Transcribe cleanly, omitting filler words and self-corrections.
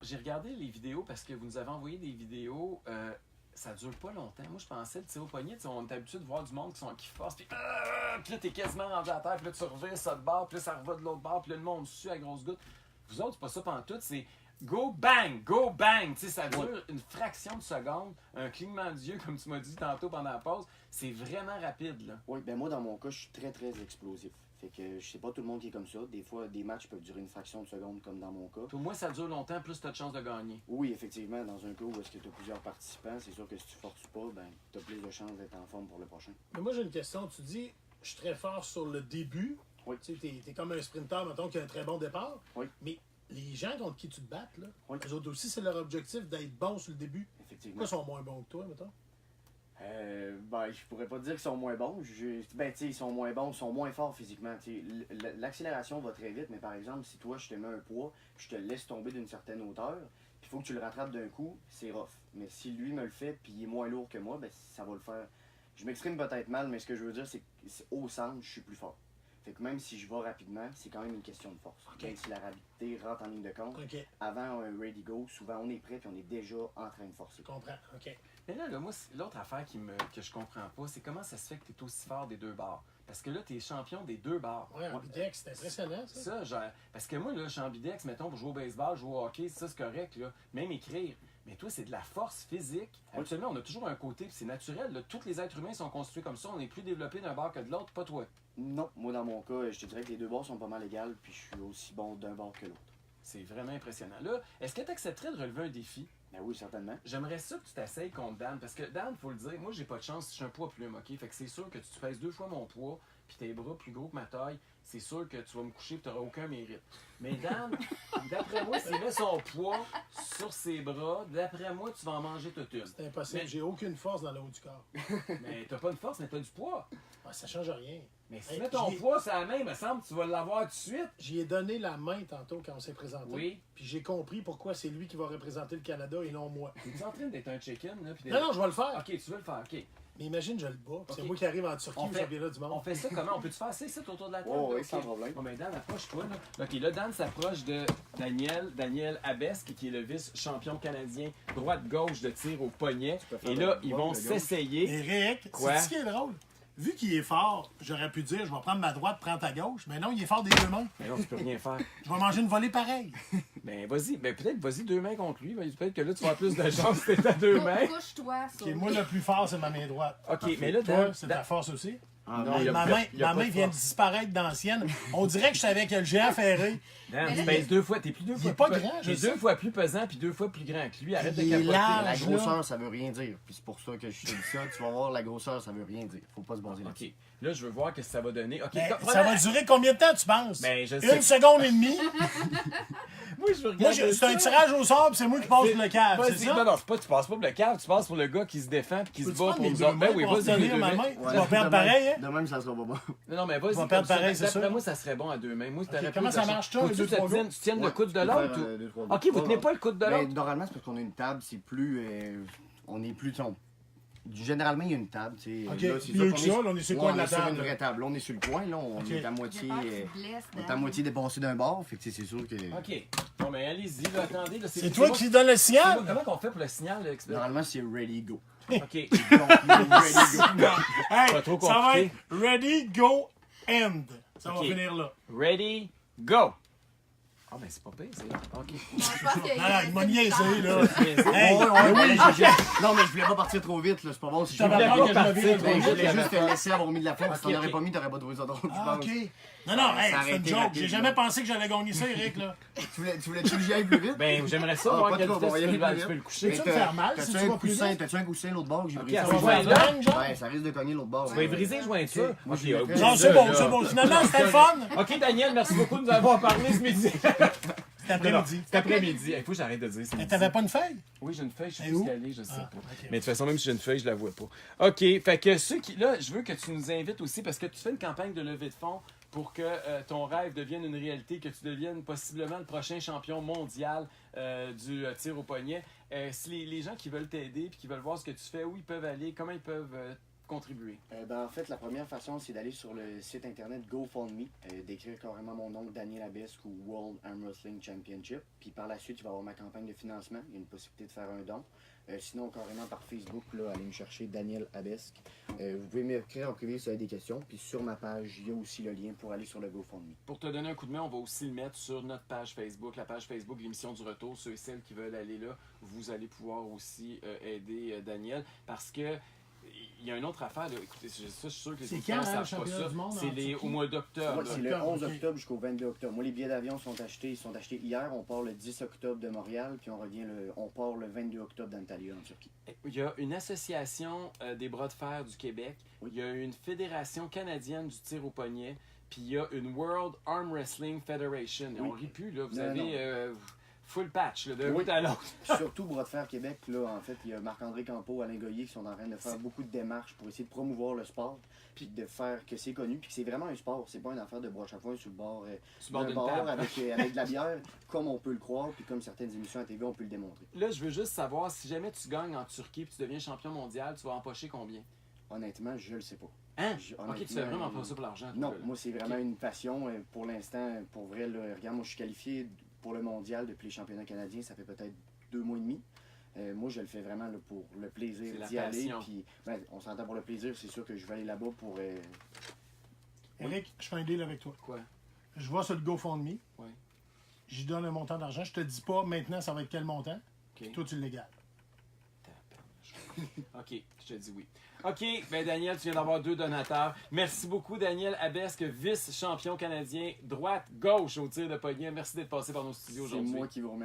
j'ai regardé les vidéos parce que vous nous avez envoyé des vidéos. Ça dure pas longtemps. Moi, je pensais le tir au poignet. On est habitué de voir du monde qui force. Puis là, t'es quasiment rendu à terre. Puis là, tu revires ça de bord. Puis là, ça revient de l'autre bord. Puis là, le monde sue à grosses gouttes. Vous autres, c'est pas ça pantoute. C'est go bang, go bang. T'sais, ça dure une fraction de seconde. Un clignement d'yeux, comme tu m'as dit tantôt pendant la pause. C'est vraiment rapide. Là. Oui, ben moi, dans mon cas, je suis très, très explosif. Fait que je sais pas tout le monde qui est comme ça. Des fois, des matchs peuvent durer une fraction de seconde, comme dans mon cas. Pour moi, ça dure longtemps, plus tu as de chances de gagner. Oui, effectivement, dans un cas où est-ce que tu as plusieurs participants, c'est sûr que si tu forces pas, ben, tu as plus de chances d'être en forme pour le prochain. Mais moi, j'ai une question. Tu dis, je suis très fort sur le début. Oui. Tu sais, t'es comme un sprinter, mettons, qui a un très bon départ. Oui. Mais les gens contre qui tu te battes, là, Oui. eux autres aussi, c'est leur objectif d'être bon sur le début. Effectivement. Pourquoi ils sont moins bons que toi, mettons? Ben, je pourrais pas dire qu'ils sont moins bons. Ben, tu sais, ils sont moins bons, ils sont moins forts physiquement. L'accélération va très vite, mais par exemple, si toi, je te mets un poids, puis je te laisse tomber d'une certaine hauteur, puis il faut que tu le rattrapes d'un coup, c'est rough. Mais si lui me le fait, puis il est moins lourd que moi, ben, ça va le faire. Je m'exprime peut-être mal, mais ce que je veux dire, c'est qu'au centre, je suis plus fort. Fait que même si je vais rapidement, c'est quand même une question de force. Okay. Même si la rapidité rentre en ligne de compte, OK, avant un ready go, souvent on est prêt, puis on est déjà en train de forcer. je comprends. OK. Mais là, moi, l'autre affaire que je comprends pas, c'est comment ça se fait que tu es aussi fort des deux barres. Parce que là, tu es champion des deux barres. Ouais, en bidex, c'est impressionnant, ça. Ça, genre, parce que moi, là, je suis en bidex, mettons, pour jouer au baseball, jouer au hockey, ça, c'est correct, là. Même écrire. Mais toi, c'est de la force physique. Actuellement, on a toujours un côté, puis c'est naturel. Là. Tous les êtres humains sont constitués comme ça. On est plus développé d'un bord que de l'autre, pas toi. Non, moi dans mon cas, je te dirais que les deux bords sont pas mal égales, puis je suis aussi bon d'un bord que l'autre. C'est vraiment impressionnant. Là, est-ce que tu accepterais de relever un défi? Ben oui, certainement. J'aimerais ça que tu t'essayes contre Dan, parce que Dan, faut le dire, moi j'ai pas de chance, je suis un poids plume, ok? Fait que c'est sûr que tu pèses 2 fois mon poids, puis tes bras plus gros que ma taille, c'est sûr que tu vas me coucher et tu n'auras aucun mérite. Mais Dan, d'après moi, s'il met son poids sur ses bras, d'après moi, tu vas en manger toute une. C'est impossible. Mais- J'ai aucune force dans le haut du corps. Mais t'as pas de force, mais t'as du poids. Ouais, ça change rien. Mais si Hey, tu mets ton j'y ai- poids sur la main, il me semble que tu vas l'avoir tout de suite. J'y ai donné la main tantôt quand on s'est présenté. Oui. Puis j'ai compris pourquoi c'est lui qui va représenter le Canada et non moi. T'es-tu en train d'être un chicken, là? Puis Non, non, je vais le faire. Ok, tu veux le faire, ok. Mais imagine, je le bats. puis C'est Ok. moi qui arrive en Turquie On au fait- championnat du On monde. fait ça comment? On peut-tu faire ça ici autour de la table? Oh, là? oui, sans Ok. problème. Bon, ben Dan, approche-toi. Là. Ok, là, Dan s'approche de Daniel Abesque, qui est le vice-champion canadien droite-gauche de tir au poignet. peux faire Et de là, ils droite, vont de gauche. s'essayer. Eric, Quoi? c'est ce qui est drôle. Vu qu'il est fort, j'aurais pu dire je vais prendre ma droite, prends ta gauche. Mais non, il est fort des deux mains. Mais non, tu peux rien faire. Je vais manger une volée pareille. Ben, vas-y. Ben, peut-être, vas-y 2 mains contre lui. Ben, peut-être que là, tu vas avoir plus de chance si t'es à 2 mains. Couche-toi sur Ok, moi, le plus fort, c'est ma main droite. Ok, mais là, Toi, Dan, c'est de la force aussi. Ah, Non, ben, il y a Ma pas- main, il y a ma pas main de vient de force. disparaître d'ancienne. On dirait que je suis avec le géant ferré. Dan, Mais tu là, pèses 2 fois. T'es plus 2 il fois est pas plus grand, je T'es sais. 2 fois plus pesant puis 2 fois plus grand que lui. Arrête de Il est capoter. large. la là. grosseur, ça veut rien dire. Puis c'est pour ça que je te dis ça. Tu vas voir, la grosseur, ça veut rien dire. Faut pas se baser là-dessus. Ok, là, je veux voir ce que ça va donner. Ok, Ben, comme- ça va durer combien de temps, tu penses? Ben, je sais. 1 seconde et demie. Moi, je veux Moi, regarder c'est un ça. tirage au sort, puis c'est moi qui passe le câble. Vas-y, C'est non, ça? non, c'est pas, tu passes pas pour le cave, tu passes pour le gars qui se défend puis qui se Peux-tu bat prendre pour mes nous deux autres. Ben mains oui, pour vas-y, tenir les deux ma mains. main? Ouais, Tu vas perdre de pareil, hein? même- De même, ça sera pas bon. Non, mais vas-y. On va perdre comme pareil, c'est d'après sûr. moi, ça serait bon à 2 mains. Moi, t'aurais comment plus ça de chance. marche, ça, Faut-tu un, deux, que trois tu tiennes le Ouais, coude de tu peux l'autre faire, ou... deux, trois, Ok, vous pas- tenez pas le coude de Ben, l'autre? normalement, c'est parce qu'on a une table, c'est plus. On est plus. Généralement, il y a une table. Tu sais. Ok, Là, c'est mieux sûr que qu'on ça, là, on est sur le coin de la on est sur table, une là. vraie table. Là, on est sur le coin. Là, on Ok. est à J'ai moitié. peur que tu te blesses, On est à Dan. moitié dépassé d'un bord. Fait que tu sais, c'est sûr que. Ok. Bon, ben allez-y, là, attendez. Là, C'est toi moi- qui donne le c'est moi- signal? Comment qu'on fait pour le signal, là, expert? Normalement, c'est ready go. Ok. Donc, ready go. Hey, Pas trop ça va compliqué. être ready, go, end. Ça Ok. va finir là. Ready, go! Ah, ben c'est pas pire, c'est... Ok. Je pense qu'il y a- Ah, il m'a niaisé, là. Hey, Hey, Ouais, ouais, oui, non, mais je voulais pas partir trop vite. Là. C'est pas bon si je T'avais voulais peur pas que je me partir vire trop Ben, trop je vite. voulais juste te laisser avoir mis de la force. Ok, Si t'en aurais ok. pas mis, t'aurais pas trouvé ça drôle, je Ah, pense. ok. Non, non, hey, Ça aurait c'est une été joke. rapide, J'ai là. jamais pensé que j'allais gagner ça, Eric, là. Tu voulais-tu que j'y aille plus vite? Ben, j'aimerais ça, Ah, voir pas quelle trop, vitesse on va y tu aller peux plus tu vite. peux le coucher. Mais ça me faire mal si tu vas plus vite? T'as-tu un coussin l'autre bord que j'ai Ok, brisé? à Ça ce va faire point-là, dingue, genre? Ouais, ça risque de cogner l'autre bord. Tu vas y briser les jointures. Moi, je Ok, suis oublie prêt. Non, ça, c'est bon, là. c'est bon. Finalement, c'était le fun. Ok, Daniel, merci beaucoup de nous avoir parlé ce midi. Cet après-midi. Cet après-midi. Il faut que j'arrête de dire ce Mais midi. t'avais pas une feuille? Oui, j'ai une feuille, je sais Et plus où? ce qu'elle est, je sais Ah, pas. ok. Mais de toute façon, même si j'ai une feuille, je la vois pas. OK, fait que ceux qui... Là, je veux que tu nous invites aussi, parce que tu fais une campagne de levée de fonds pour que ton rêve devienne une réalité, que tu deviennes possiblement le prochain champion mondial du tir au poignet. Si les gens qui veulent t'aider puis qui veulent voir ce que tu fais, où ils peuvent aller, comment ils peuvent contribuer? En fait, la première façon, c'est d'aller sur le site internet GoFundMe, d'écrire carrément mon nom, Daniel Abesque ou World Arm Wrestling Championship. Puis par la suite, il va y avoir ma campagne de financement. Il y a une possibilité de faire un don. Sinon, carrément par Facebook, là, allez me chercher Daniel Abesque. Vous pouvez m'écrire en privé si vous avez des questions. Puis sur ma page, il y a aussi le lien pour aller sur le GoFundMe. Pour te donner un coup de main, on va aussi le mettre sur notre page Facebook, la page Facebook de l'émission du retour. Ceux et celles qui veulent aller là, vous allez pouvoir aussi aider Daniel. Parce que il y a une autre affaire, là. Écoutez, ça, je suis sûr que les C'est auditeurs quand, hein, le savent pas championnat ça. du monde en C'est Turquie? au mois d'octobre. Ouais, là. c'est le 11 ok. octobre jusqu'au 22 octobre. Moi, les billets d'avion sont achetés hier. On part le 10 octobre de Montréal, puis on part le 22 octobre d'Antalya, en Turquie. Il y a une association des bras de fer du Québec. Oui. Il y a une fédération canadienne du tir au poignet. Puis il y a une World Arm Wrestling Federation. Et Oui. on rit plus, là. Vous Non, avez non. full patch, là, d'un Oui. bout à l'autre. Surtout Bras de Fer Québec, là, en fait, il y a Marc-André Campeau, Alain Goyer qui sont en train de faire beaucoup de démarches pour essayer de promouvoir le sport, puis de faire que c'est connu, puis que c'est vraiment un sport. C'est pas une affaire de broche à foin sur le bord, Sur le bord d'un d'une bar table. avec de la bière, comme on peut le croire, puis comme certaines émissions à TV, on peut le démontrer. Là, je veux juste savoir, si jamais tu gagnes en Turquie et tu deviens champion mondial, tu vas empocher combien? Honnêtement, je le sais pas. Hein? Honnêtement, Ok, tu fais vraiment pas ça pour l'argent. toi, Non, là. moi, c'est vraiment Ok. une passion. Pour l'instant, pour vrai, là, regarde, moi, je suis qualifié pour le mondial depuis les championnats canadiens, ça fait peut-être 2 mois et demi. Moi, je le fais vraiment là, pour le plaisir C'est la d'y aller. passion. Puis, on s'entend pour le plaisir, c'est sûr que je vais aller là-bas pour. Eric, je fais un deal avec toi. Quoi? Je vais sur le GoFundMe. Oui. J'y donne un montant d'argent. Je te dis pas maintenant ça va être quel montant. Ok. Toi, tu le légales. Ok, je te dis oui. Ok, ben Daniel, tu viens d'avoir 2 donateurs. Merci beaucoup, Daniel Abesque, vice-champion canadien, droite, gauche au tir de poignet. Merci d'être passé par nos studios C'est aujourd'hui. moi qui vous remercie.